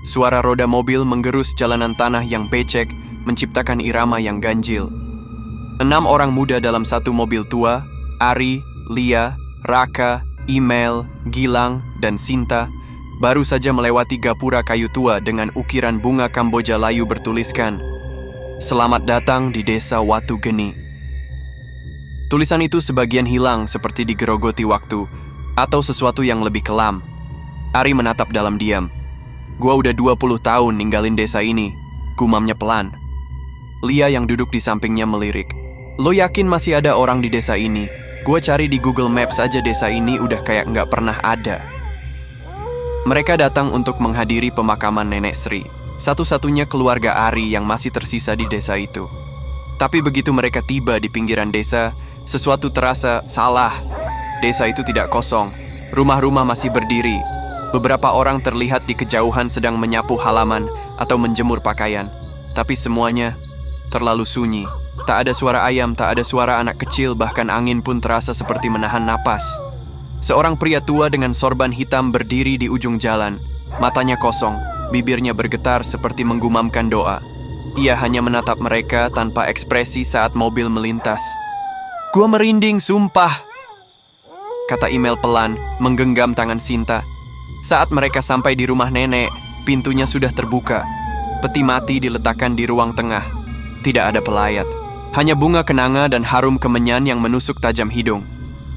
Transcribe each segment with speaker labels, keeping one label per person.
Speaker 1: Suara roda mobil menggerus jalanan tanah yang becek, menciptakan irama yang ganjil. 6 orang muda dalam satu mobil tua, Ari, Lia, Raka, Imel, Gilang, dan Sinta, baru saja melewati gapura kayu tua dengan ukiran bunga Kamboja layu bertuliskan, "Selamat datang di desa Watu Geni." Tulisan itu sebagian hilang seperti digerogoti waktu, atau sesuatu yang lebih kelam. Ari menatap dalam diam. "Gua udah 20 tahun ninggalin desa ini," gumamnya pelan. Lia yang duduk di sampingnya melirik. "Lo yakin masih ada orang di desa ini? Gua cari di Google Maps aja desa ini udah kayak nggak pernah ada." Mereka datang untuk menghadiri pemakaman Nenek Sri, satu-satunya keluarga Ari yang masih tersisa di desa itu. Tapi begitu mereka tiba di pinggiran desa, sesuatu terasa salah. Desa itu tidak kosong, rumah-rumah masih berdiri. Beberapa orang terlihat di kejauhan sedang menyapu halaman atau menjemur pakaian. Tapi semuanya terlalu sunyi. Tak ada suara ayam, tak ada suara anak kecil, bahkan angin pun terasa seperti menahan napas. Seorang pria tua dengan sorban hitam berdiri di ujung jalan. Matanya kosong, bibirnya bergetar seperti menggumamkan doa. Ia hanya menatap mereka tanpa ekspresi saat mobil melintas. "Gua merinding, sumpah," kata Imel pelan, menggenggam tangan Sinta. Saat mereka sampai di rumah nenek, pintunya sudah terbuka. Peti mati diletakkan di ruang tengah. Tidak ada pelayat. Hanya bunga kenanga dan harum kemenyan yang menusuk tajam hidung.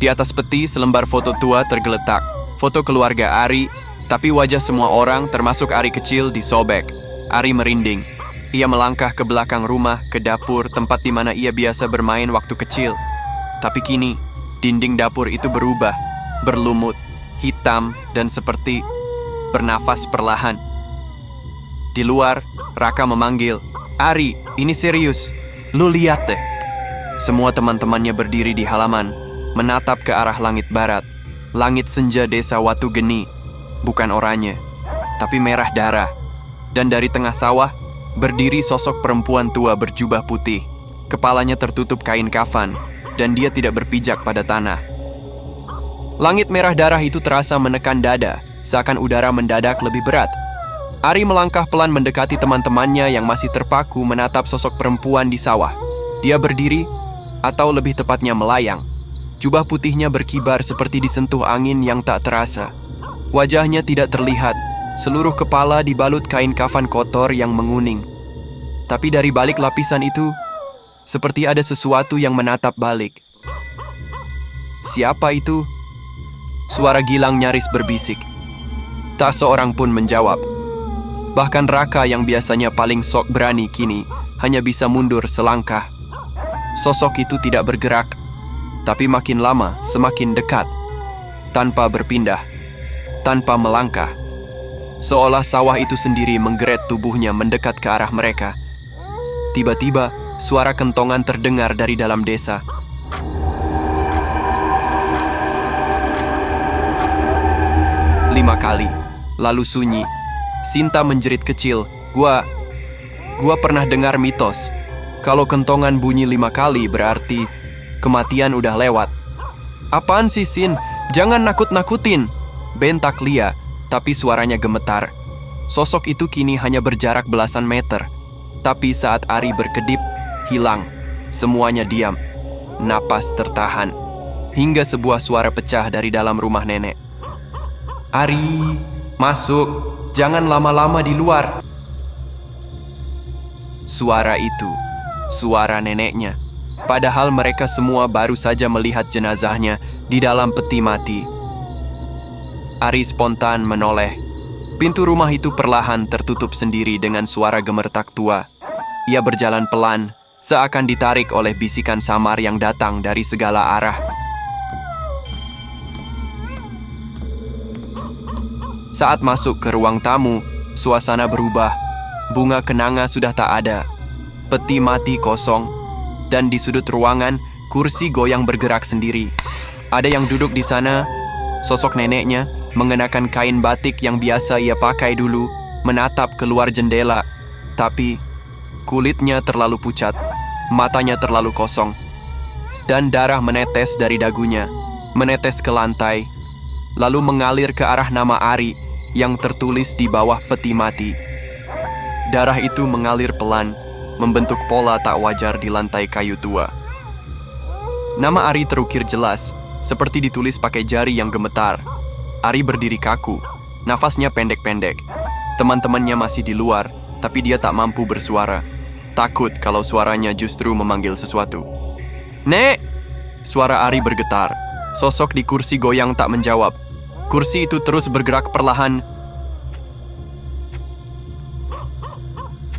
Speaker 1: Di atas peti selembar foto tua tergeletak. Foto keluarga Ari, tapi wajah semua orang termasuk Ari kecil disobek. Ari merinding. Ia melangkah ke belakang rumah, ke dapur, tempat di mana ia biasa bermain waktu kecil. Tapi kini, dinding dapur itu berubah, berlumut, hitam, dan seperti bernafas perlahan. Di luar, Raka memanggil, "Ari, ini serius. Lu lihat deh." Semua teman-temannya berdiri di halaman, menatap ke arah langit barat. Langit senja desa Watu Geni, bukan oranye, tapi merah darah. Dan dari tengah sawah, berdiri sosok perempuan tua berjubah putih. Kepalanya tertutup kain kafan, dan dia tidak berpijak pada tanah. Langit merah darah itu terasa menekan dada, seakan udara mendadak lebih berat. Ari melangkah pelan mendekati teman-temannya yang masih terpaku menatap sosok perempuan di sawah. Dia berdiri, atau lebih tepatnya melayang. Jubah putihnya berkibar seperti disentuh angin yang tak terasa. Wajahnya tidak terlihat, seluruh kepala dibalut kain kafan kotor yang menguning. Tapi dari balik lapisan itu, seperti ada sesuatu yang menatap balik. "Siapa itu?" Suara Gilang nyaris berbisik. Tak seorang pun menjawab. Bahkan Raka yang biasanya paling sok berani kini hanya bisa mundur selangkah. Sosok itu tidak bergerak, tapi makin lama semakin dekat, tanpa berpindah, tanpa melangkah. Seolah sawah itu sendiri menggeret tubuhnya mendekat ke arah mereka. Tiba-tiba, suara kentongan terdengar dari dalam desa. Lima kali, lalu sunyi. Sinta menjerit kecil, Gua pernah dengar mitos. Kalau kentongan bunyi 5 kali berarti kematian udah lewat." "Apaan sih, Sin? Jangan nakut-nakutin," bentak Lia, tapi suaranya gemetar. Sosok itu kini hanya berjarak belasan meter. Tapi saat Ari berkedip, hilang. Semuanya diam. Napas tertahan. Hingga sebuah suara pecah dari dalam rumah nenek. "Ari, masuk. Jangan lama-lama di luar." Suara itu, suara neneknya. Padahal mereka semua baru saja melihat jenazahnya di dalam peti mati. Ari spontan menoleh. Pintu rumah itu perlahan tertutup sendiri dengan suara gemertak tua. Ia berjalan pelan, seakan ditarik oleh bisikan samar yang datang dari segala arah. Saat masuk ke ruang tamu, suasana berubah. Bunga kenanga sudah tak ada. Peti mati kosong. Dan di sudut ruangan, kursi goyang bergerak sendiri. Ada yang duduk di sana, sosok neneknya, mengenakan kain batik yang biasa ia pakai dulu, menatap keluar jendela. Tapi, kulitnya terlalu pucat, matanya terlalu kosong. Dan darah menetes dari dagunya, menetes ke lantai. lalu mengalir ke arah nama Ari yang tertulis di bawah peti mati. Darah itu mengalir pelan, membentuk pola tak wajar di lantai kayu tua. Nama Ari terukir jelas, seperti ditulis pakai jari yang gemetar. Ari berdiri kaku, nafasnya pendek-pendek. Teman-temannya masih di luar, tapi dia tak mampu bersuara. Takut kalau suaranya justru memanggil sesuatu. "Nek!" Suara Ari bergetar. Sosok di kursi goyang tak menjawab. Kursi itu terus bergerak perlahan.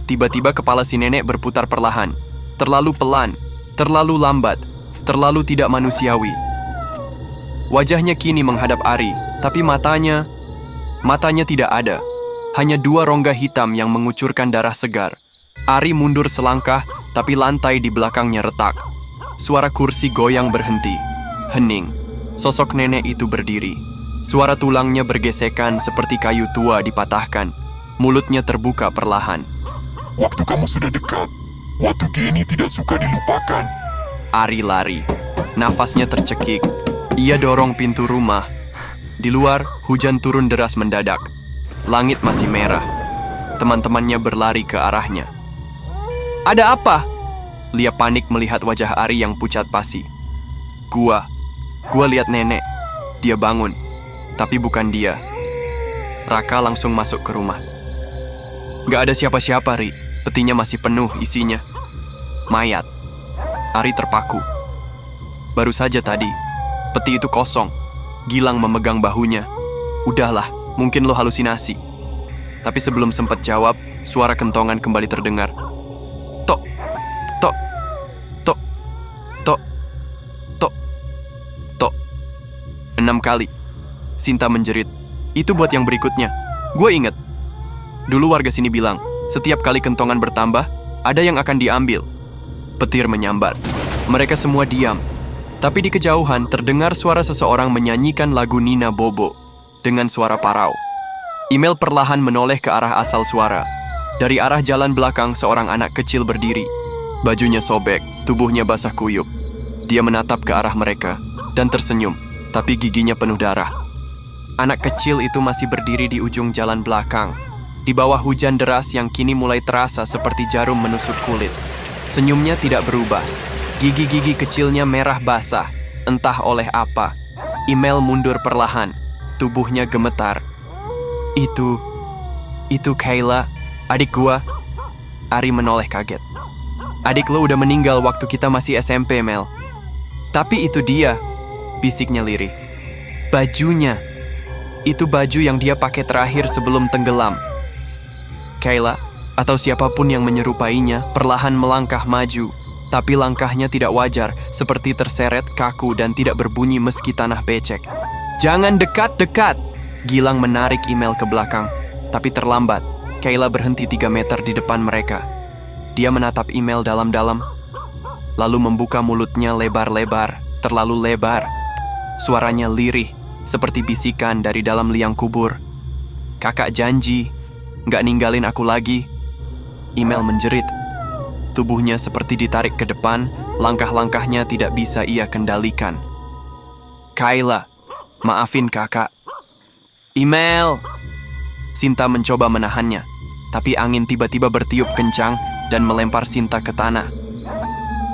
Speaker 1: Tiba-tiba kepala si nenek berputar perlahan. Terlalu pelan, terlalu lambat, terlalu tidak manusiawi. Wajahnya kini menghadap Ari, tapi matanya tidak ada. Hanya 2 rongga hitam yang mengucurkan darah segar. Ari mundur selangkah, tapi lantai di belakangnya retak. Suara kursi goyang berhenti. Hening. Sosok nenek itu berdiri. Suara tulangnya bergesekan seperti kayu tua dipatahkan. Mulutnya terbuka perlahan.
Speaker 2: "Waktu kamu sudah dekat. Waktu gini tidak suka dilupakan."
Speaker 1: Ari lari. Nafasnya tercekik. Ia dorong pintu rumah. Di luar, hujan turun deras mendadak. Langit masih merah. Teman-temannya berlari ke arahnya. "Ada apa?" Lia panik melihat wajah Ari yang pucat pasi. Gua lihat nenek. Dia bangun. Tapi bukan dia. Raka langsung masuk ke rumah. "Gak ada siapa-siapa, Ri. Petinya masih penuh isinya. Mayat." Ari terpaku. Baru saja tadi, peti itu kosong. Gilang memegang bahunya. "Udahlah, mungkin lo halusinasi." Tapi sebelum sempat jawab, suara kentongan kembali terdengar. "Tok, tok, tok, tok, tok, tok." 6 kali. Sinta menjerit. "Itu buat yang berikutnya." Gue inget. Dulu warga sini bilang, setiap kali kentongan bertambah, ada yang akan diambil. Petir menyambar. Mereka semua diam. Tapi di kejauhan terdengar suara seseorang menyanyikan lagu Nina Bobo dengan suara parau. Email perlahan menoleh ke arah asal suara. Dari arah jalan belakang seorang anak kecil berdiri. Bajunya sobek, tubuhnya basah kuyup. Dia menatap ke arah mereka dan tersenyum, tapi giginya penuh darah. Anak kecil itu masih berdiri di ujung jalan belakang, di bawah hujan deras yang kini mulai terasa seperti jarum menusuk kulit. Senyumnya tidak berubah. Gigi-gigi kecilnya merah basah, entah oleh apa. Email mundur perlahan, tubuhnya gemetar. Itu Kayla, adik gua." Ari menoleh kaget. "Adik lo udah meninggal waktu kita masih SMP, Mel." "Tapi itu dia," bisiknya lirih. "Bajunya. Itu baju yang dia pakai terakhir sebelum tenggelam." Kayla, atau siapapun yang menyerupainya, perlahan melangkah maju. Tapi langkahnya tidak wajar, seperti terseret, kaku, dan tidak berbunyi meski tanah becek. "Jangan dekat-dekat!" Gilang menarik email ke belakang. Tapi terlambat. Kayla berhenti 3 meter di depan mereka. Dia menatap email dalam-dalam, lalu membuka mulutnya lebar-lebar, terlalu lebar. Suaranya lirih, seperti bisikan dari dalam liang kubur. "Kakak janji, nggak ninggalin aku lagi." Email menjerit. Tubuhnya seperti ditarik ke depan, langkah-langkahnya tidak bisa ia kendalikan. "Kayla, maafin kakak." "Email!" Sinta mencoba menahannya, tapi angin tiba-tiba bertiup kencang dan melempar Sinta ke tanah.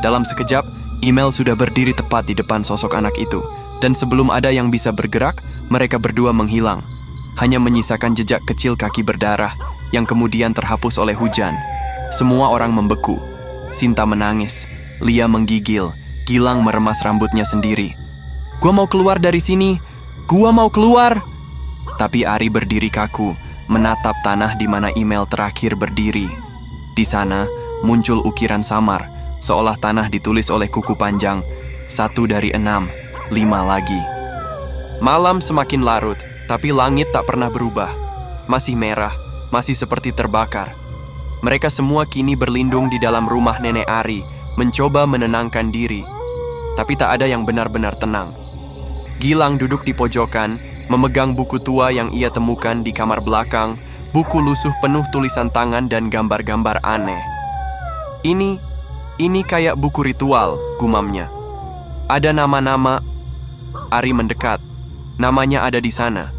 Speaker 1: Dalam sekejap, Email sudah berdiri tepat di depan sosok anak itu, dan sebelum ada yang bisa bergerak, mereka berdua menghilang. Hanya menyisakan jejak kecil kaki berdarah yang kemudian terhapus oleh hujan. Semua orang membeku. Sinta menangis. Lia menggigil. Gilang meremas rambutnya sendiri. "Gua mau keluar dari sini. Gua mau keluar." Tapi Ari berdiri kaku, menatap tanah di mana Email terakhir berdiri. Di sana muncul ukiran samar, seolah tanah ditulis oleh kuku panjang. 1 dari 6, 5 lagi. Malam semakin larut, tapi langit tak pernah berubah. Masih merah, masih seperti terbakar. Mereka semua kini berlindung di dalam rumah nenek Ari, mencoba menenangkan diri. Tapi tak ada yang benar-benar tenang. Gilang duduk di pojokan, memegang buku tua yang ia temukan di kamar belakang, buku lusuh penuh tulisan tangan dan gambar-gambar aneh. Ini kayak buku ritual, gumamnya. Ada nama-nama. Ari mendekat. Namanya ada di sana.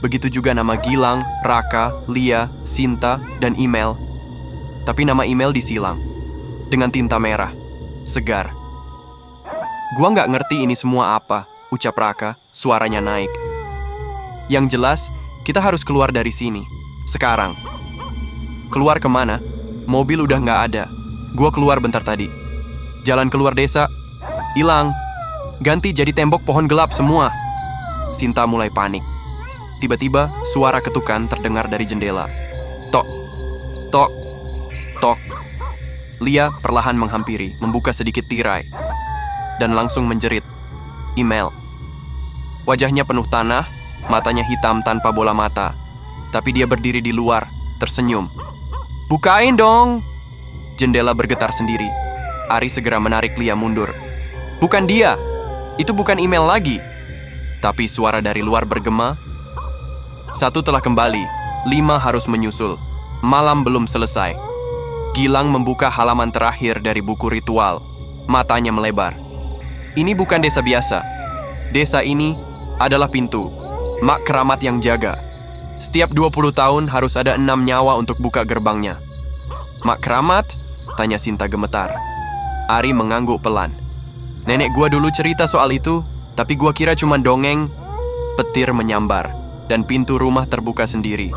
Speaker 1: Begitu juga nama Gilang, Raka, Lia, Sinta, dan email. Tapi nama email disilang. Dengan tinta merah. Segar. Gua nggak ngerti ini semua apa, ucap Raka, suaranya naik. Yang jelas, kita harus keluar dari sini. Sekarang. Keluar kemana? Mobil udah nggak ada. Gua keluar bentar tadi. Jalan keluar desa. Hilang. Ganti jadi tembok pohon gelap semua. Sinta mulai panik. Tiba-tiba, suara ketukan terdengar dari jendela. Tok, tok, tok. Lia perlahan menghampiri, membuka sedikit tirai. Dan langsung menjerit. Email. Wajahnya penuh tanah, matanya hitam tanpa bola mata. Tapi dia berdiri di luar, tersenyum. Bukain dong! Jendela bergetar sendiri. Ari segera menarik Lia mundur. Bukan dia! Itu bukan email lagi. Tapi suara dari luar bergema. 1 telah kembali, 5 harus menyusul. Malam belum selesai. Gilang membuka halaman terakhir dari buku ritual. Matanya melebar. Ini bukan desa biasa. Desa ini adalah pintu. Mak keramat yang jaga. Setiap 20 tahun harus ada 6 nyawa untuk buka gerbangnya. Mak keramat? Tanya Sinta gemetar. Ari mengangguk pelan. Nenek gua dulu cerita soal itu, tapi gua kira cuma dongeng. Petir menyambar, dan pintu rumah terbuka sendiri.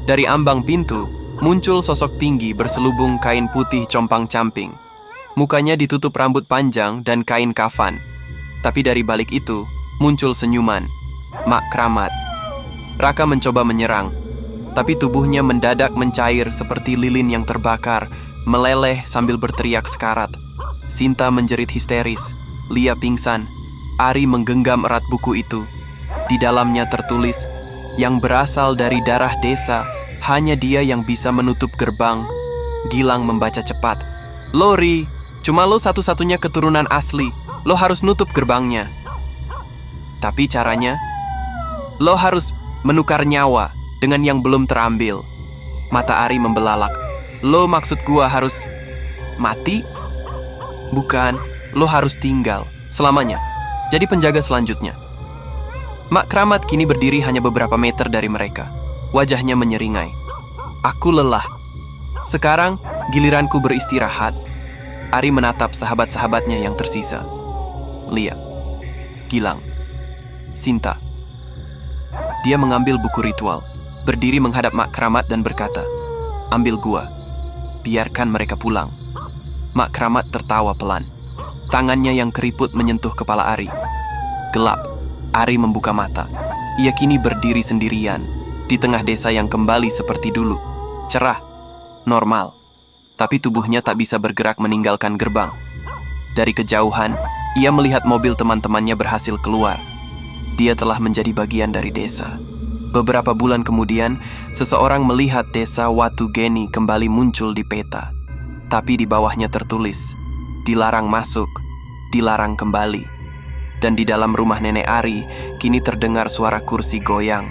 Speaker 1: Dari ambang pintu, muncul sosok tinggi berselubung kain putih compang-camping. Mukanya ditutup rambut panjang dan kain kafan. Tapi dari balik itu, muncul senyuman. Mak keramat. Raka mencoba menyerang, tapi tubuhnya mendadak mencair seperti lilin yang terbakar, meleleh sambil berteriak sekarat. Sinta menjerit histeris. Lia pingsan. Ari menggenggam erat buku itu. Di dalamnya tertulis, yang berasal dari darah desa, hanya dia yang bisa menutup gerbang. Gilang membaca cepat. Lori, cuma lo satu-satunya keturunan asli. Lo harus nutup gerbangnya. Tapi caranya, lo harus menukar nyawa dengan yang belum terambil. Mata Ari membelalak. Lo maksud gua harus mati? Bukan, lo harus tinggal selamanya. Jadi penjaga selanjutnya. Mak keramat kini berdiri hanya beberapa meter dari mereka. Wajahnya menyeringai. Aku lelah. Sekarang giliranku beristirahat. Ari menatap sahabat-sahabatnya yang tersisa. Lia, Gilang, Sinta. Dia mengambil buku ritual, berdiri menghadap mak keramat dan berkata, ambil gua, biarkan mereka pulang. Mak keramat tertawa pelan. Tangannya yang keriput menyentuh kepala Ari. Gelap. Ari membuka mata. Ia kini berdiri sendirian di tengah desa yang kembali seperti dulu. Cerah, normal. Tapi tubuhnya tak bisa bergerak meninggalkan gerbang. Dari kejauhan, ia melihat mobil teman-temannya berhasil keluar. Dia telah menjadi bagian dari desa. Beberapa bulan kemudian, seseorang melihat desa Watu Geni kembali muncul di peta. Tapi di bawahnya tertulis, dilarang masuk, dilarang kembali. Dan di dalam rumah nenek Ari, kini terdengar suara kursi goyang.